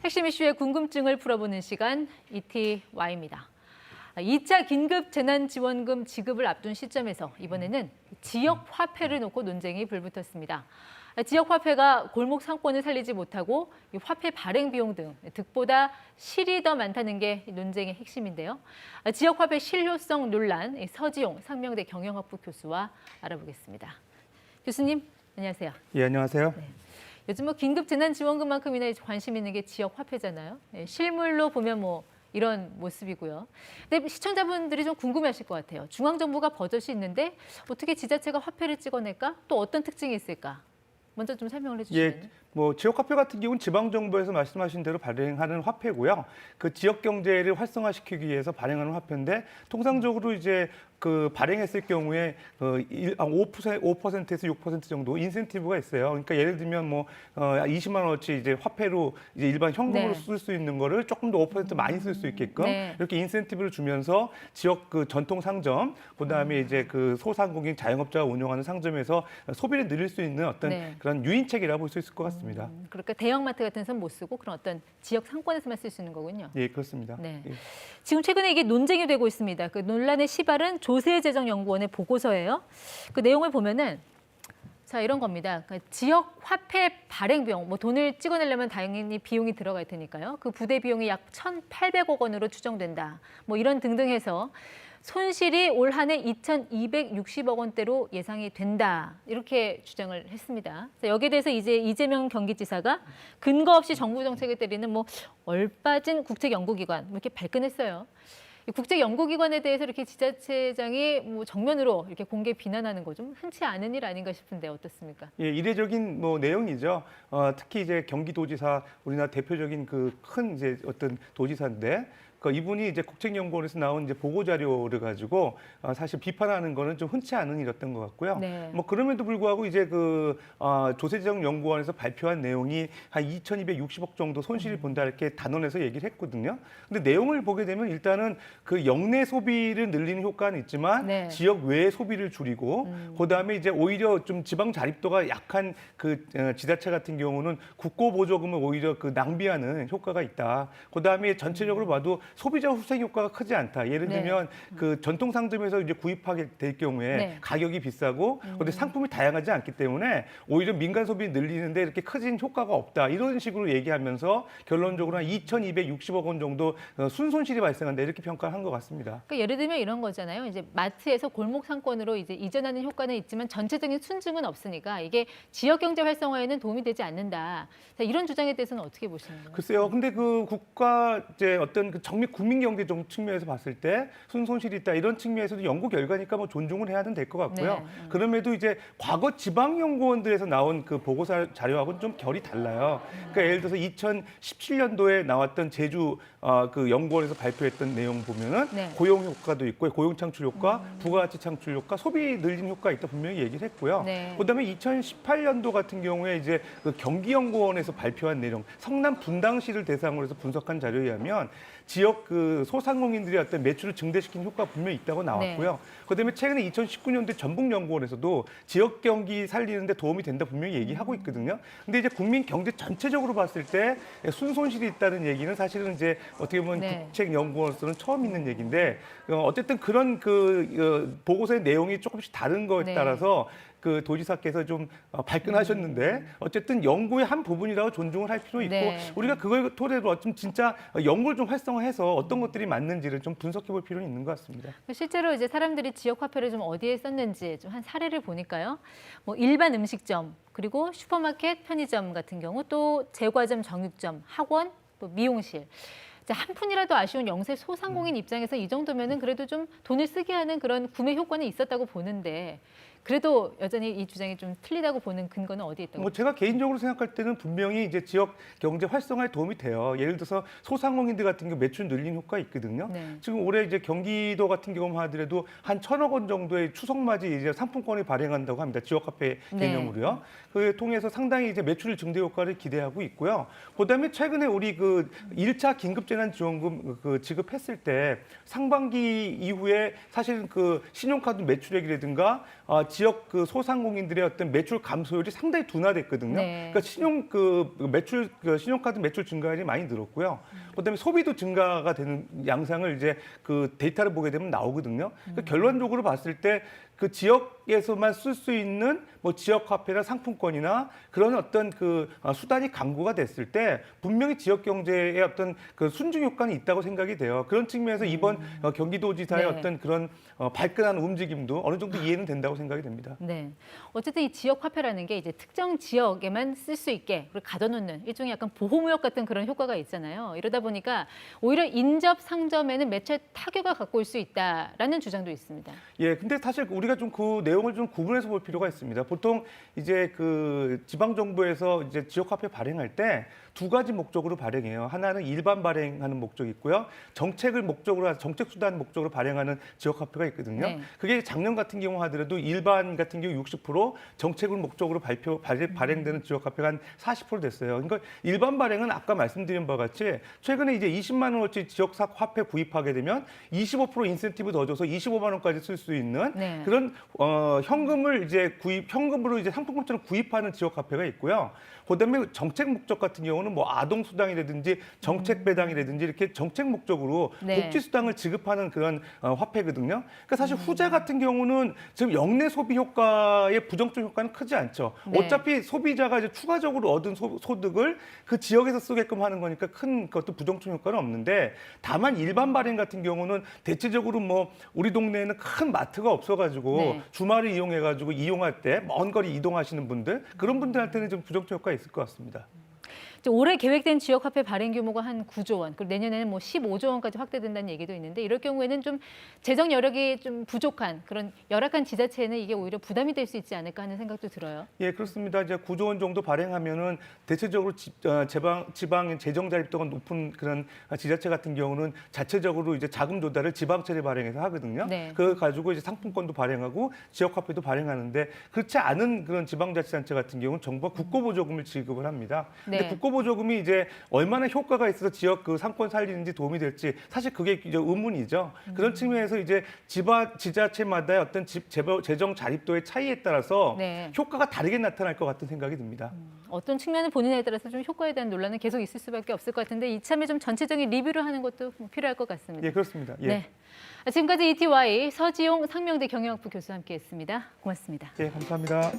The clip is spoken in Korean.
핵심 이슈의 궁금증을 풀어보는 시간 ETY입니다. 2차 긴급 재난지원금 지급을 앞둔 시점에서 이번에는 지역 화폐를 놓고 논쟁이 불붙었습니다. 지역 화폐가 골목 상권을 살리지 못하고 화폐 발행 비용 등 득보다 실이 더 많다는 게 논쟁의 핵심인데요. 지역 화폐 실효성 논란, 서지용 상명대 경영학부 교수와 알아보겠습니다. 교수님, 안녕하세요. 예, 안녕하세요. 네. 요즘 긴급 재난지원금만큼이나 관심 있는 게 지역 화폐잖아요. 실물로 보면 이런 모습이고요. 근데 시청자분들이 좀 궁금해하실 것 같아요. 중앙정부가 버젓이 있는데 어떻게 지자체가 화폐를 찍어낼까? 또 어떤 특징이 있을까? 먼저 좀 설명을 해주시면. 예, 지역 화폐 같은 경우는 지방 정부에서 말씀하신 대로 발행하는 화폐고요. 그 지역 경제를 활성화시키기 위해서 발행하는 화폐인데 통상적으로 이제 그 발행했을 경우에 5%에서 6% 정도 인센티브가 있어요. 그러니까 예를 들면 20만 원어치 이제 화폐로 이제 일반 현금으로 네. 쓸 수 있는 거를 조금 더 5% 많이 쓸 수 있게끔 네. 이렇게 인센티브를 주면서 지역 그 전통 상점, 그다음에 이제 그 소상공인 자영업자가 운영하는 상점에서 소비를 늘릴 수 있는 어떤 네. 그런 유인책이라고 볼 수 있을 것 같습니다. 그러니까 대형마트 같은 데서는 못 쓰고 그런 어떤 지역 상권에서만 쓸 수 있는 거군요. 예, 그렇습니다. 네. 예. 지금 최근에 이게 논쟁이 되고 있습니다. 그 논란의 시발은 조세재정연구원의 보고서예요. 그 내용을 보면은 자 이런 겁니다. 그러니까 지역 화폐 발행 비용, 돈을 찍어내려면 당연히 비용이 들어갈 테니까요. 그 부대 비용이 약 1,800억 원으로 추정된다. 이런 등등 해서 손실이 올 한 해 2,260억 원대로 예상이 된다. 이렇게 주장을 했습니다. 여기에 대해서 이제 이재명 경기지사가 근거 없이 정부 정책을 때리는 얼빠진 국책연구기관 이렇게 발끈했어요. 이 국책연구기관에 대해서 이렇게 지자체장이 정면으로 이렇게 공개 비난하는 거 좀 흔치 않은 일 아닌가 싶은데 어떻습니까? 예, 이례적인 내용이죠. 특히 이제 경기도지사 우리나라 대표적인 그 큰 이제 어떤 도지사인데. 이분이 이제 국책연구원에서 나온 이제 보고 자료를 가지고 사실 비판하는 거는 좀 흔치 않은 일이었던 것 같고요. 네. 그럼에도 불구하고 이제 조세재정연구원에서 발표한 내용이 한 2,260억 정도 손실을 본다 이렇게 단언해서 얘기를 했거든요. 근데 내용을 보게 되면 일단은 그 영내 소비를 늘리는 효과는 있지만 네. 지역 외 소비를 줄이고 그다음에 이제 오히려 좀 지방 자립도가 약한 그 지자체 같은 경우는 국고 보조금을 오히려 그 낭비하는 효과가 있다. 그다음에 전체적으로 봐도 소비자 후생 효과가 크지 않다. 예를 네. 들면 그 전통 상점에서 이제 구입하게 될 경우에 네. 가격이 비싸고 근데 상품이 다양하지 않기 때문에 오히려 민간 소비 늘리는데 이렇게 크진 효과가 없다. 이런 식으로 얘기하면서 결론적으로 한 2,260억 원 정도 순손실이 발생한다. 이렇게 평가를 한 것 같습니다. 그러니까 예를 들면 이런 거잖아요. 이제 마트에서 골목 상권으로 이제 이전하는 효과는 있지만 전체적인 순증은 없으니까 이게 지역 경제 활성화에는 도움이 되지 않는다. 자, 이런 주장에 대해서는 어떻게 보시는 거예요? 글쎄요. 근데 그 국가 이제 어떤 그 국민 경제 정 측면에서 봤을 때 순손실이 있다 이런 측면에서도 연구 결과니까 존중을 해야는 될 것 같고요. 네. 그럼에도 이제 과거 지방연구원들에서 나온 그 보고 자료하고는 좀 결이 달라요. 그러니까 예를 들어서 2017년도에 나왔던 제주 그 연구원에서 발표했던 내용 보면은 네. 고용 효과도 있고 고용 창출 효과, 부가가치 창출 효과, 소비 늘리는 효과 있다 분명히 얘기를 했고요. 네. 그다음에 2018년도 같은 경우에 이제 그 경기연구원에서 발표한 내용, 성남 분당시를 대상으로 해서 분석한 자료에 의하면 지역 그 소상공인들의 어떤 매출을 증대시키는 효과가 분명히 있다고 나왔고요. 네. 그다음에 최근에 2019년도에 전북연구원에서도 지역 경기 살리는 데 도움이 된다 분명히 얘기하고 있거든요. 근데 이제 국민 경제 전체적으로 봤을 때 순손실이 있다는 얘기는 사실은 이제 어떻게 보면 네. 국책연구원으로서는 처음 있는 얘기인데 어쨌든 그런 보고서의 내용이 조금씩 다른 거에 네. 따라서 그 도지사께서 좀 발끈하셨는데 어쨌든 연구의 한 부분이라고 존중을 할 필요 있고 네. 우리가 그걸 토대로 좀 진짜 연구를 좀 활성화해서 어떤 것들이 맞는지를 좀 분석해 볼 필요는 있는 것 같습니다. 실제로 이제 사람들이 지역 화폐를 좀 어디에 썼는지 좀 한 사례를 보니까요. 일반 음식점, 그리고 슈퍼마켓, 편의점 같은 경우 또 제과점, 정육점, 학원, 또 미용실. 한 푼이라도 아쉬운 영세 소상공인 입장에서 이 정도면은 그래도 좀 돈을 쓰게 하는 그런 구매 효과는 있었다고 보는데 그래도 여전히 이 주장이 좀 틀리다고 보는 근거는 어디에 있다고? 제가 개인적으로 생각할 때는 분명히 이제 지역 경제 활성화에 도움이 돼요. 예를 들어서 소상공인들 같은 경우 매출 늘리는 효과 있거든요. 네. 지금 올해 이제 경기도 같은 경우만 하더라도 한 1,000억 원 정도의 추석맞이 이제 상품권을 발행한다고 합니다. 지역화폐 개념으로요. 그걸 통해서 상당히 이제 매출 증대 효과를 기대하고 있고요. 그다음에 최근에 우리 그 1차 긴급재난지원금 그 지급했을 때 상반기 이후에 사실은 그 신용카드 매출액이라든가 지역 그 소상공인들의 어떤 매출 감소율이 상당히 둔화됐거든요. 네. 그러니까 신용카드 매출 증가율이 많이 늘었고요. 그다음에 소비도 증가가 되는 양상을 이제 그 데이터를 보게 되면 나오거든요. 그러니까 결론적으로 봤을 때 그 지역에서만 쓸 수 있는 뭐 지역 화폐나 상품권이나 그런 어떤 그 수단이 강구가 됐을 때 분명히 지역 경제에 어떤 그 순증 효과는 있다고 생각이 돼요. 그런 측면에서 이번 경기도지사의 네. 어떤 그런 발끈한 움직임도 어느 정도 이해는 된다고 생각이 됩니다. 네. 어쨌든 이 지역 화폐라는 게 이제 특정 지역에만 쓸 수 있게 그리고 가둬놓는 일종의 약간 보호무역 같은 그런 효과가 있잖아요. 이러다 보니까 오히려 인접 상점에는 매체 타격을 갖고 올 수 있다라는 주장도 있습니다. 예, 근데 사실 우리가 좀 그 내용을 좀 구분해서 볼 필요가 있습니다. 보통 이제 그 지방 정부에서 이제 지역 화폐 발행할 때 두 가지 목적으로 발행해요. 하나는 일반 발행하는 목적이 있고요. 정책 수단 목적으로 발행하는 지역 화폐가 있거든요. 네. 그게 작년 같은 경우 하더라도 일반 같은 경우 60%, 정책을 목적으로 발행되는 지역 화폐가 한 40% 됐어요. 그러니까 일반 발행은 아까 말씀드린 바와 같이 최근에 이제 20만 원어치 지역 화폐 구입하게 되면 25% 인센티브 더 줘서 25만 원까지 쓸 수 있는 네. 그런 현금을 이제 현금으로 이제 상품권처럼 구입하는 지역 화폐가 있고요. 그다음에 정책 목적 같은 경우는 뭐 아동 수당이라든지 정책 배당이라든지 이렇게 정책 목적으로 네. 복지 수당을 지급하는 그런 화폐거든요. 그러니까 사실 후자 같은 경우는 지금 역내 소비 효과의 부정적 효과는 크지 않죠. 네. 어차피 소비자가 이제 추가적으로 얻은 소득을 그 지역에서 쓰게끔 하는 거니까 큰 것도 부정적 효과는 없는데 다만 일반 발행 같은 경우는 대체적으로 뭐 우리 동네에는 큰 마트가 없어가지고 네. 주말을 이용해가지고 이용할 때 먼 거리 이동하시는 분들 그런 분들한테는 좀 부정적 효과가 있을 것 같습니다. 올해 계획된 지역 화폐 발행 규모가 한 9조 원, 그리고 내년에는 뭐 15조 원까지 확대된다는 얘기도 있는데 이럴 경우에는 좀 재정 여력이 좀 부족한 그런 열악한 지자체에는 이게 오히려 부담이 될 수 있지 않을까 하는 생각도 들어요. 예, 그렇습니다. 이제 9조 원 정도 발행하면은 대체적으로 지방 재정 자립도가 높은 그런 지자체 같은 경우는 자체적으로 이제 자금 조달을 지방채를 발행해서 하거든요. 네. 그거 가지고 이제 상품권도 발행하고 지역 화폐도 발행하는데 그렇지 않은 그런 지방자치단체 같은 경우는 정부가 국고보조금을 지급을 합니다. 근데 네. 국고보조금이 이제 얼마나 효과가 있어서 지역 그 상권 살리는지 도움이 될지 사실 그게 이제 의문이죠. 그런 측면에서 이제 지자체마다의 어떤 재정 자립도의 차이에 따라서 네. 효과가 다르게 나타날 것 같은 생각이 듭니다. 어떤 측면을 본인에 따라서 좀 효과에 대한 논란은 계속 있을 수밖에 없을 것 같은데 이참에 좀 전체적인 리뷰를 하는 것도 필요할 것 같습니다. 예, 그렇습니다. 예. 네. 지금까지 ETY 서지용 상명대 경영학부 교수와 함께했습니다. 고맙습니다. 예, 감사합니다.